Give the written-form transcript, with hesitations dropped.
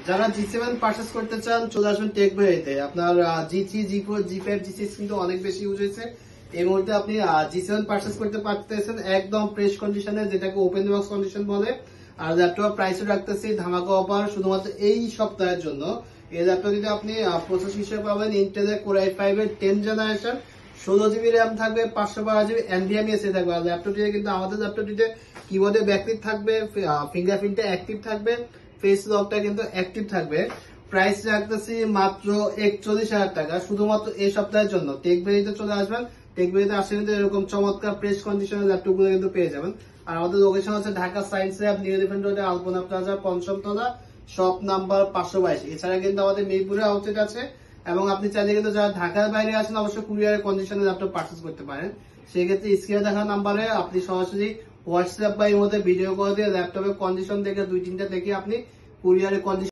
যারা G7 purchase করতে চান চলে আসুন টেক ভ্যালিতে। আপনার G3, G4, G5, G6 কিন্তু অনেক বেশি ইউজ হয়েছে। এই মুহূর্তে আপনি G7 পারচেজ করতে পারতেছেন একদম ফ্রেশ কন্ডিশনে, যেটাকে ওপেন বক্স কন্ডিশন বলে। আর ল্যাপটপ প্রাইসও রাখতেছি ধামাকা অফার শুধুমাত্র এই সপ্তাহের জন্য। এই ল্যাপটপটিতে আপনি প্রসেসর হিসেবে পাবেন ইন্টেলের Core i5 এর 10 জেনারেশন, 16GB র্যাম থাকবে, 512GB NVMe থাকবে। আর ল্যাপটপটিতে কিন্তু আমাদের ল্যাপটপটিতে কিবোর্ডে ব্যাকলিট থাকবে, ফিঙ্গারপ্রিন্টে অ্যাক্টিভ থাকবে, ফেস লকটা কিন্তু অ্যাক্টিভ থাকবে। প্রাইস রাখতেছি মাত্র 41,000 টাকা শুধুমাত্র এই সপ্তাহের জন্য। টেক ভ্যালিতে চলে আসবেন, টেক ভ্যালিতে আসলে কিন্তু এরকম চমৎকার ফ্রেশ কন্ডিশনের ল্যাপটপ গুলো কিন্তু পেয়ে যাবেন। আর আমাদের লোকেশন হচ্ছে Dhaka science lab, new elephant রোডে, আলপনা প্লাজা, পঞ্চম তলা, শপ নাম্বার 522। এছাড়া কিন্তু আমাদের মিরপুরে আউটলেট আছে। এবং আপনি চাইলে কিন্তু যারা ঢাকার বাইরে আছেন অবশ্যই কুরিয়ারের কন্ডিশনে ল্যাপটপ পারচেজ করতে পারেন। সেক্ষেত্রে স্ক্রিনে দেখা নাম্বারে আপনি সরাসরি হোয়াটসঅ্যাপ বা এর মধ্যে ভিডিও কল দিয়ে ল্যাপটপের কন্ডিশন দেখে 2-3টা দেখে আপনি কুরিয়ারের কন্ডিশন